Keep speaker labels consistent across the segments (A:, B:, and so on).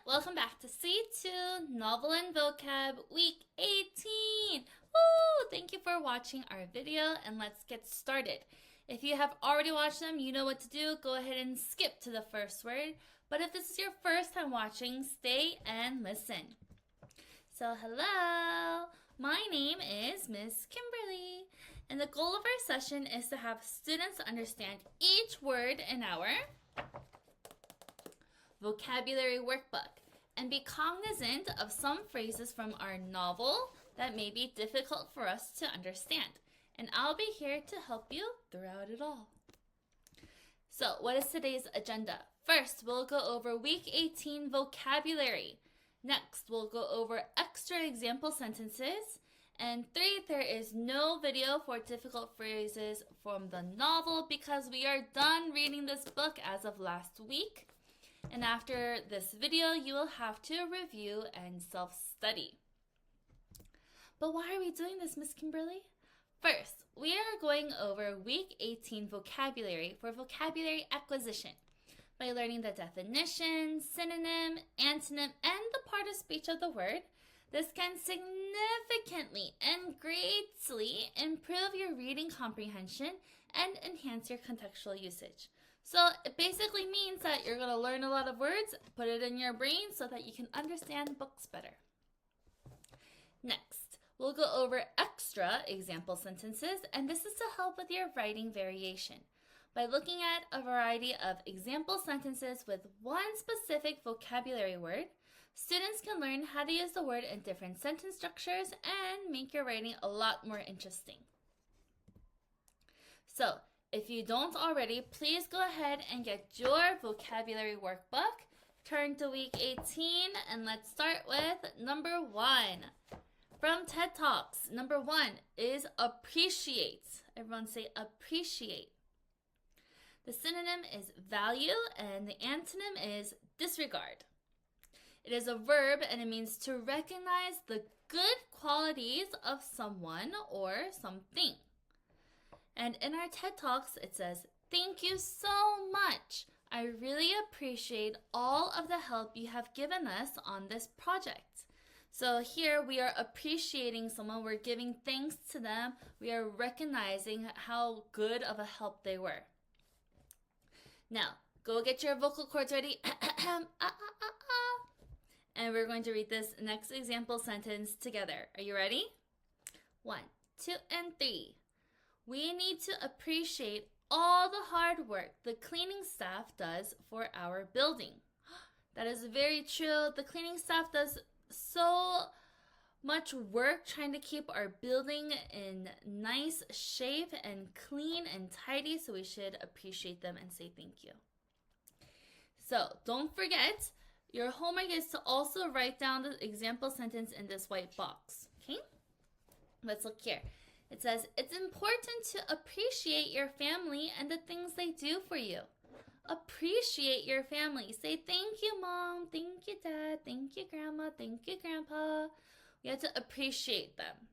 A: welcome back to C2 Novel and Vocab Week 18. Woo! Thank you for watching our video and let's get started. If you have already watched them, you know what to do. Go ahead and skip to the first word. But if this is your first time watching, stay and listen. So hello, my name is Miss Kimberly. And the goal of our session is to have students understand each word in our vocabulary workbook and be cognizant of some phrases from our novel that may be difficult for us to understand. And I'll be here to help you throughout it all. So, what is today's agenda? First, we'll go over Week 18 vocabulary. Next, we'll go over extra example sentences. And 3, there is no video for difficult phrases from the novel because we are done reading this book as of last week. And after this video, you will have to review and self-study. But why are we doing this, Miss Kimberly? First, we are going over Week 18 vocabulary for vocabulary acquisition by learning the definition, synonym, antonym, and the part of speech of the word. This can significantly and greatly improve your reading comprehension and enhance your contextual usage. So it basically means that you're going to learn a lot of words, put it in your brain so that you can understand books better. Next, we'll go over extra example sentences, and this is to help with your writing variation. By looking at a variety of example sentences with one specific vocabulary word, students can learn how to use the word in different sentence structures and make your writing a lot more interesting. So, if you don't already, please go ahead and get your vocabulary workbook. Turn to Week 18 and let's start with number 1. From TED Talks, number 1 is appreciate. Everyone say appreciate. The synonym is value and the antonym is disregard. It is a verb and it means to recognize the good qualities of someone or something. And in our TED Talks, it says, "Thank you so much. I really appreciate all of the help you have given us on this project." So here we are appreciating someone. We're giving thanks to them. We are recognizing how good of a help they were. Now, go get your vocal cords ready. And we're going to read this next example sentence together. Are you ready? 1, 2, and 3. We need to appreciate all the hard work the cleaning staff does for our building. That is very true. The cleaning staff does so much work trying to keep our building in nice shape and clean and tidy, so we should appreciate them and say thank you. So don't forget, your homework is to also write down the example sentence in this white box. Okay? Let's look here. It says, it's important to appreciate your family and the things they do for you. Appreciate your family. Say thank you, Mom. Thank you, Dad. Thank you, Grandma. Thank you, Grandpa. We have to appreciate them.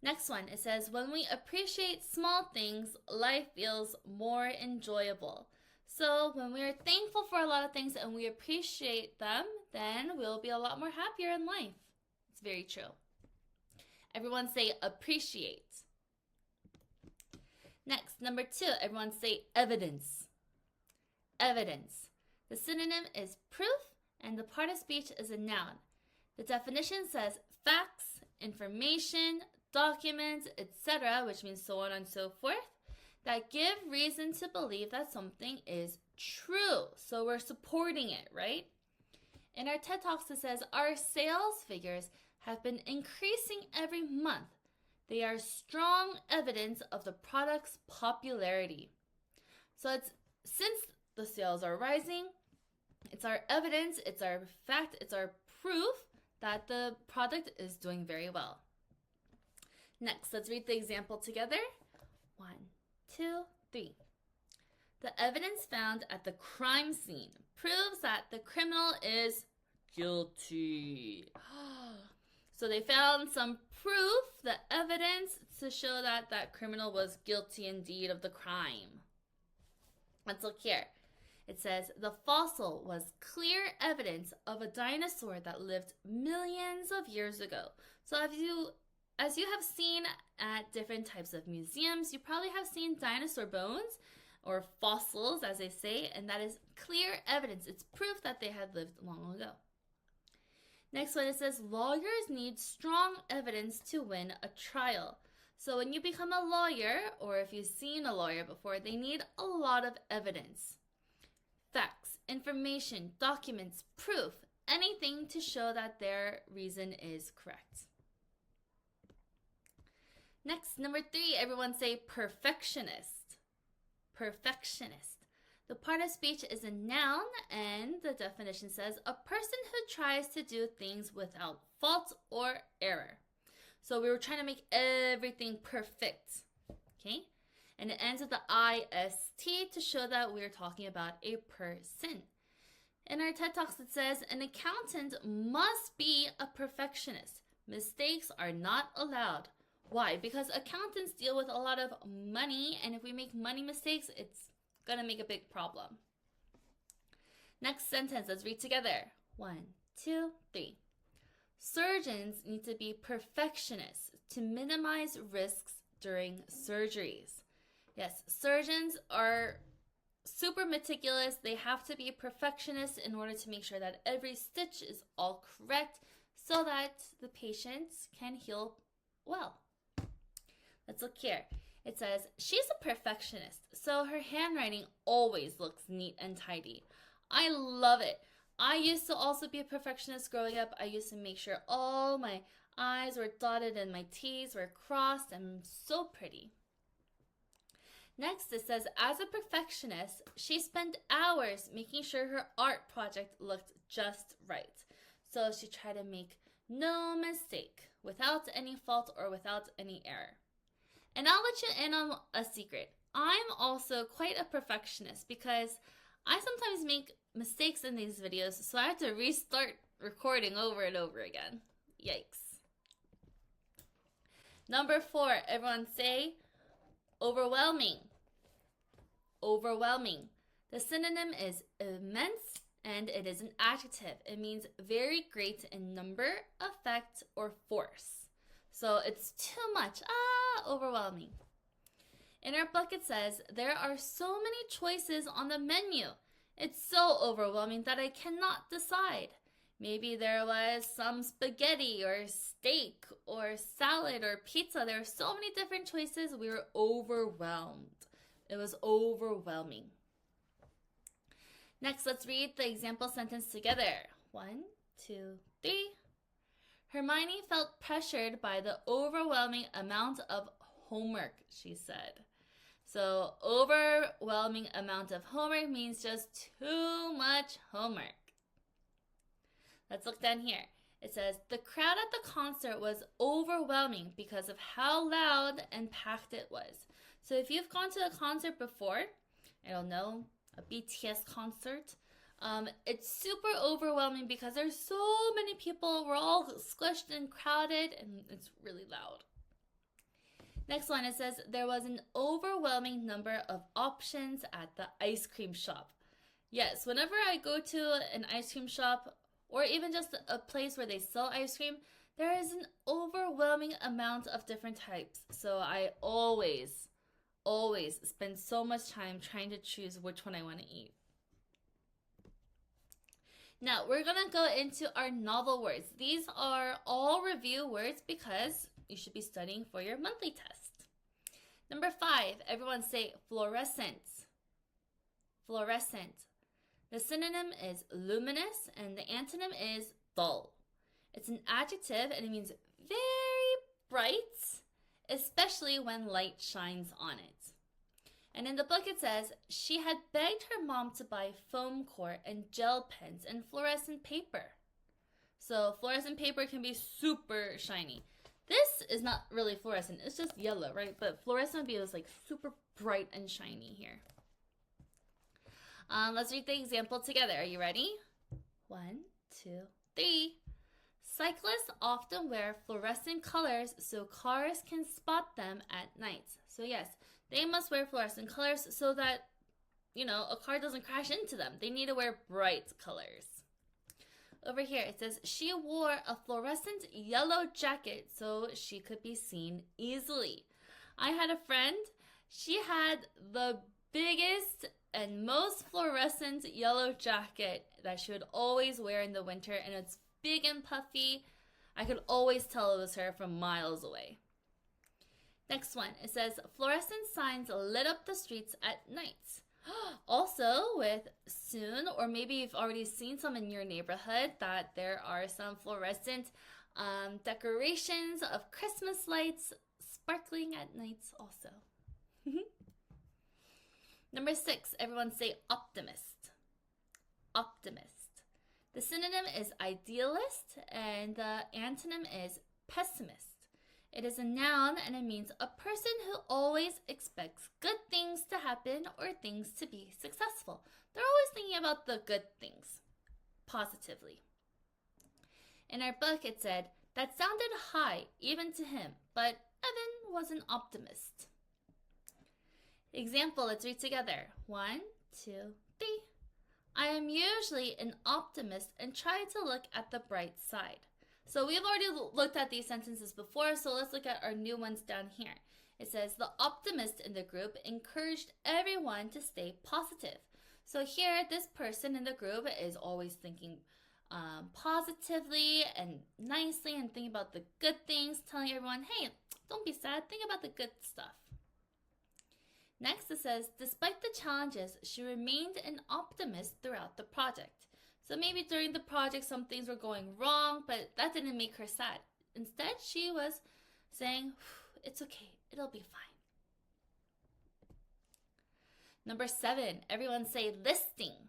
A: Next one, it says, when we appreciate small things, life feels more enjoyable. So when we are thankful for a lot of things and we appreciate them, then we'll be a lot more happier in life. It's very true. Everyone say appreciate. Next, number 2, everyone say evidence. Evidence. The synonym is proof and the part of speech is a noun. The definition says facts, information, documents, etc., which means so on and so forth, that give reason to believe that something is true. So we're supporting it, right? In our TED Talks, it says our sales figures have been increasing every month. They are strong evidence of the product's popularity. So it's since the sales are rising, it's our evidence, it's our fact, it's our proof that the product is doing very well. Next, let's read the example together. 1, 2, 3. The evidence found at the crime scene proves that the criminal is guilty. So they found some proof, the evidence, to show that that criminal was guilty indeed of the crime. Let's look here. It says, the fossil was clear evidence of a dinosaur that lived millions of years ago. So as you have seen at different types of museums, you probably have seen dinosaur bones or fossils, as they say, and that is clear evidence. It's proof that they had lived long ago. Next one, it says, lawyers need strong evidence to win a trial. So when you become a lawyer, or if you've seen a lawyer before, they need a lot of evidence. Facts, information, documents, proof, anything to show that their reason is correct. Next, number 3, everyone say perfectionist. Perfectionist. The part of speech is a noun, and the definition says, a person who tries to do things without fault or error. So we were trying to make everything perfect, okay? And it ends with the IST to show that we're talking about a person. In our TED Talks, it says, an accountant must be a perfectionist. Mistakes are not allowed. Why? Because accountants deal with a lot of money, and if we make money mistakes, it's gonna make a big problem. Next sentence, let's read together. 1, 2, 3. Surgeons need to be perfectionists to minimize risks during surgeries. Yes, surgeons are super meticulous. They have to be perfectionists in order to make sure that every stitch is all correct so that the patients can heal well. Let's look here. It says, she's a perfectionist, so her handwriting always looks neat and tidy. I love it. I used to also be a perfectionist growing up. I used to make sure all my I's were dotted and my T's were crossed and so pretty. Next, it says, as a perfectionist, she spent hours making sure her art project looked just right. So she tried to make no mistake, without any fault or without any error. And I'll let you in on a secret. I'm also quite a perfectionist because I sometimes make mistakes in these videos, so I have to restart recording over and over again. Yikes. Number 4, everyone say overwhelming. Overwhelming. The synonym is immense, and it is an adjective. It means very great in number, effect, or force. So it's too much. Overwhelming. In our book it says, there are so many choices on the menu. It's so overwhelming that I cannot decide. Maybe there was some spaghetti or steak or salad or pizza. There were so many different choices. We were overwhelmed. It was overwhelming. Next, let's read the example sentence together. 1, 2, 3. Hermione felt pressured by the overwhelming amount of homework, she said. So overwhelming amount of homework means just too much homework. Let's look down here. It says, the crowd at the concert was overwhelming because of how loud and packed it was. So if you've gone to a concert before, I don't know, a BTS concert, it's super overwhelming because there's so many people. We're all squished and crowded, and it's really loud. Next one, it says, there was an overwhelming number of options at the ice cream shop. Yes, whenever I go to an ice cream shop, or even just a place where they sell ice cream, there is an overwhelming amount of different types. So I always spend so much time trying to choose which one I want to eat. Now, we're going to go into our novel words. These are all review words because you should be studying for your monthly test. Number 5, everyone say fluorescent. Fluorescent. The synonym is luminous and the antonym is dull. It's an adjective and it means very bright, especially when light shines on it. And in the book it says, she had begged her mom to buy foam core and gel pens and fluorescent paper. So fluorescent paper can be super shiny. This is not really fluorescent, it's just yellow, right? But fluorescent would be like super bright and shiny here. Let's read the example together. Are you ready? 1, 2, 3. Cyclists often wear fluorescent colors so cars can spot them at night. So yes, they must wear fluorescent colors so that a car doesn't crash into them. They need to wear bright colors. Over here, it says she wore a fluorescent yellow jacket so she could be seen easily. I had a friend. She had the biggest and most fluorescent yellow jacket that she would always wear in the winter, and it's big and puffy. I could always tell it was her from miles away. Next one, it says fluorescent signs lit up the streets at night. Also, with soon, or maybe you've already seen some in your neighborhood, that there are some fluorescent decorations of Christmas lights sparkling at nights also. Number 6, everyone say optimist. Optimist. The synonym is idealist and the antonym is pessimist. It is a noun and it means a person who always expects good things to happen or things to be successful. They're always thinking about the good things positively. In our book, it said, that sounded high even to him, but Evan was an optimist. Example, let's read together. 1, 2, 3. I am usually an optimist and try to look at the bright side. So we've already looked at these sentences before, so let's look at our new ones down here. It says, the optimist in the group encouraged everyone to stay positive. So here, this person in the group is always thinking positively and nicely and thinking about the good things, telling everyone, hey, don't be sad, think about the good stuff. Next, it says, despite the challenges, she remained an optimist throughout the project. So maybe during the project, some things were going wrong, but that didn't make her sad. Instead, she was saying, it's okay, it'll be fine. Number 7, everyone say listing.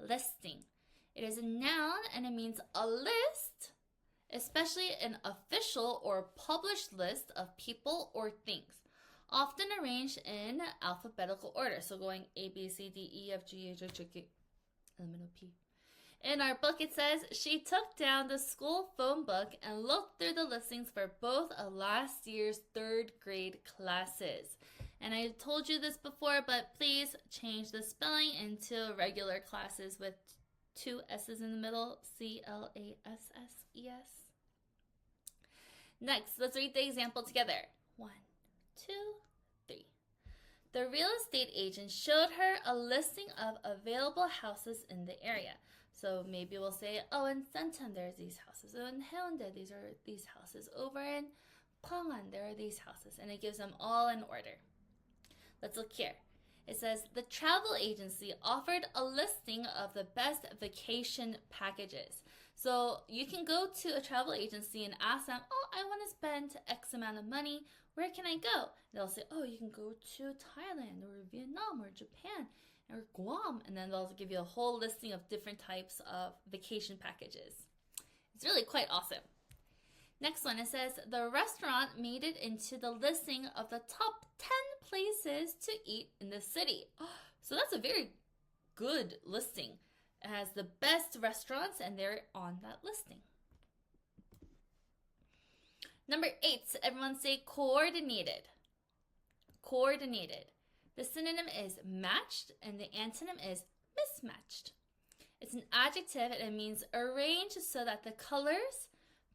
A: Listing. It is a noun and it means a list, especially an official or published list of people or things, often arranged in alphabetical order. So going A, B, C, D, E, F, G, H, I, J, K, L, M, N, O, P. In our book, it says, she took down the school phone book and looked through the listings for both of last year's 3rd grade classes. And I told you this before, but please change the spelling into regular classes with 2 S's in the middle, C-L-A-S-S-E-S. Next, let's read the example together. 1, 2, 3. The real estate agent showed her a listing of available houses in the area. So maybe we'll say, oh, in Senton, there's these houses. Oh, in Haeundae, these are these houses. Over in Pyeongan, there are these houses. And it gives them all in order. Let's look here. It says, the travel agency offered a listing of the best vacation packages. So you can go to a travel agency and ask them, oh, I want to spend X amount of money. Where can I go? They'll say, oh, you can go to Thailand or Vietnam or Japan or Guam, and then they'll give you a whole listing of different types of vacation packages. It's really quite awesome. Next one, it says, the restaurant made it into the listing of the top 10 places to eat in the city. So that's a very good listing. It has the best restaurants, and they're on that listing. Number 8, everyone say coordinated. Coordinated. The synonym is matched and the antonym is mismatched. It's an adjective and it means arranged so that the colors,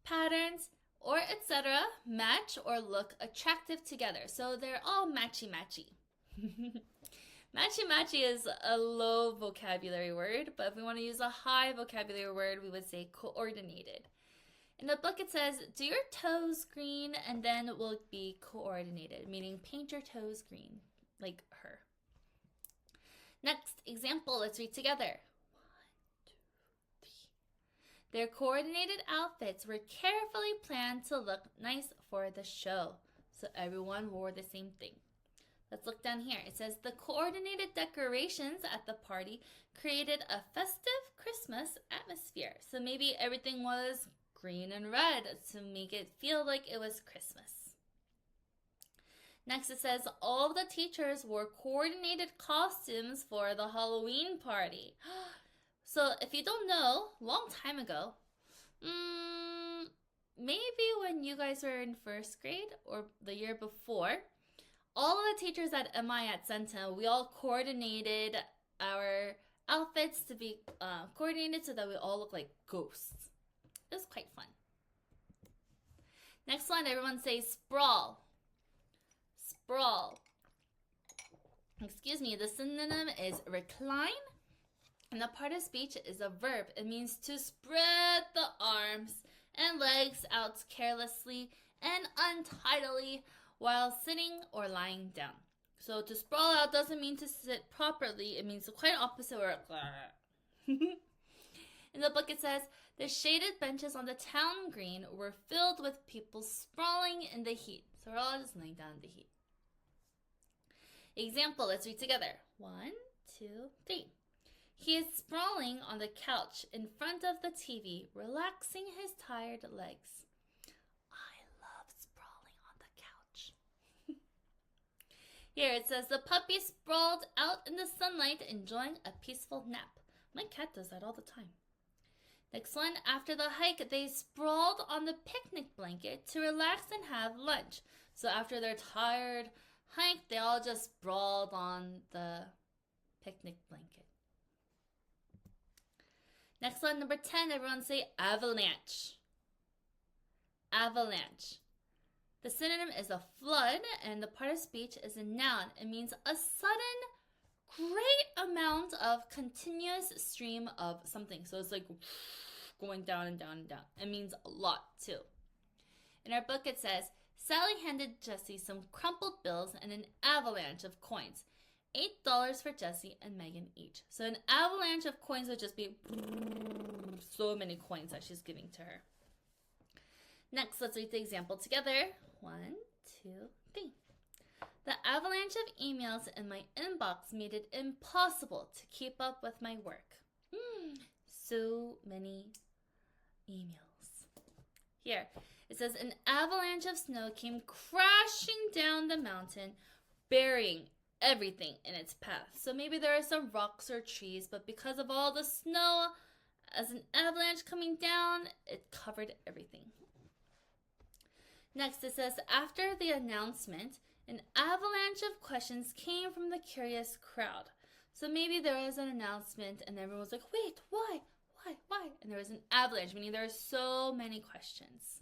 A: patterns, or etc. match or look attractive together. So they're all matchy-matchy. Matchy-matchy is a low vocabulary word, but if we want to use a high vocabulary word, we would say coordinated. In the book it says, do your toes green, and then it will be coordinated, meaning paint your toes green, like her. Next example, let's read together. 1, 2, 3. Their coordinated outfits were carefully planned to look nice for the show. So everyone wore the same thing. Let's look down here. It says, the coordinated decorations at the party created a festive Christmas atmosphere. So maybe everything was green and red to make it feel like it was Christmas. Next it says, all the teachers wore coordinated costumes for the Halloween party. So if you don't know, long time ago, maybe when you guys were in 1st grade or the year before, all of the teachers at M.I at Senta, we all coordinated our outfits to be coordinated so that we all look like ghosts. It was quite fun. Next one, everyone say sprawl. Sprawl. Excuse me, the synonym is recline. And the part of speech is a verb. It means to spread the arms and legs out carelessly and untidily while sitting or lying down. So to sprawl out doesn't mean to sit properly. It means the quite opposite. Or in the book it says, the shaded benches on the town green were filled with people sprawling in the heat. So we're all just laying down in the heat. Example, let's read together. 1, 2, 3. He is sprawling on the couch in front of the TV, relaxing his tired legs. I love sprawling on the couch. Here it says, the puppy sprawled out in the sunlight, enjoying a peaceful nap. My cat does that all the time. Next one, after the hike, they sprawled on the picnic blanket to relax and have lunch. So after their tired hike, they all just sprawled on the picnic blanket. Next one, number 10, everyone say avalanche. Avalanche. The synonym is a flood, and the part of speech is a noun. It means a sudden, great amount of continuous stream of something. So it's like going down and down and down. It means a lot too. In our book it says, Sally handed Jessie some crumpled bills and an avalanche of coins. $8 for Jessie and Megan each. So an avalanche of coins would just be so many coins that she's giving to her. Next, let's read the example together. 1, 2, 3. The avalanche of emails in my inbox made it impossible to keep up with my work. So many emails. Here, it says an avalanche of snow came crashing down the mountain, burying everything in its path. So maybe there are some rocks or trees, but because of all the snow, as an avalanche coming down, it covered everything. Next, it says, after the announcement, an avalanche of questions came from the curious crowd. So maybe there was an announcement and everyone was like, wait, why? And there was an avalanche, meaning there are so many questions.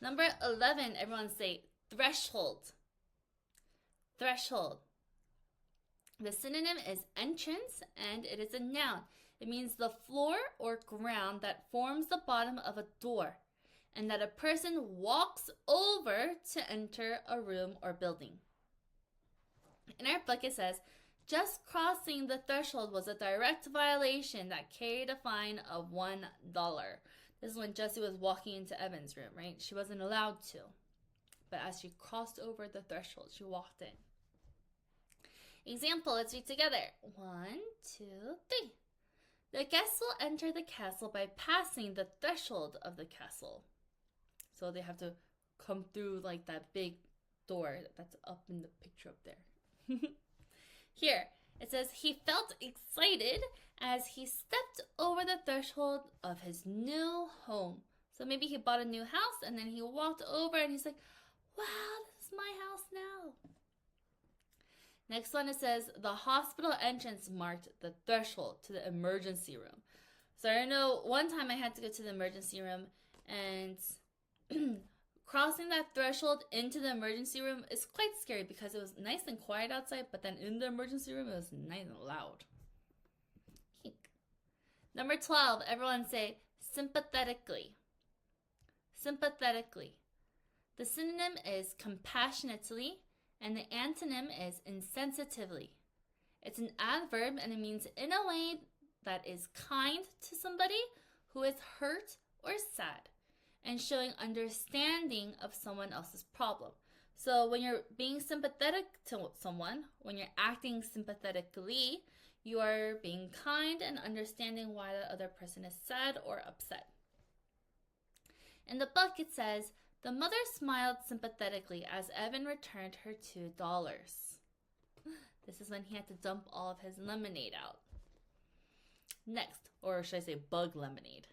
A: Number 11, everyone say threshold. Threshold. The synonym is entrance, and it is a noun. It means the floor or ground that forms the bottom of a door, and that a person walks over to enter a room or building. In our book it says, just crossing the threshold was a direct violation that carried a fine of $1. This is when Jessie was walking into Evan's room, right? She wasn't allowed to. But as she crossed over the threshold, she walked in. Example, let's read together. 1, 2, 3. The guests will enter the castle by passing the threshold of the castle. So they have to come through like that big door that's up in the picture up there. Here, it says he felt excited as he stepped over the threshold of his new home. So maybe he bought a new house and then he walked over and he's like, wow, this is my house now. Next one, it says the hospital entrance marked the threshold to the emergency room. So I know one time I had to go to the emergency room, and crossing that threshold into the emergency room is quite scary because it was nice and quiet outside, but then in the emergency room it was nice and loud. Number 12, everyone say sympathetically. Sympathetically. The synonym is compassionately, and the antonym is insensitively. It's an adverb, and it means in a way that is kind to somebody who is hurt or sad, and showing understanding of someone else's problem. So when you're being sympathetic to someone, when you're acting sympathetically, you are being kind and understanding why the other person is sad or upset. In the book, it says, the mother smiled sympathetically as Evan returned her $2. This is when he had to dump all of his lemonade out. Next, or should I say bug lemonade.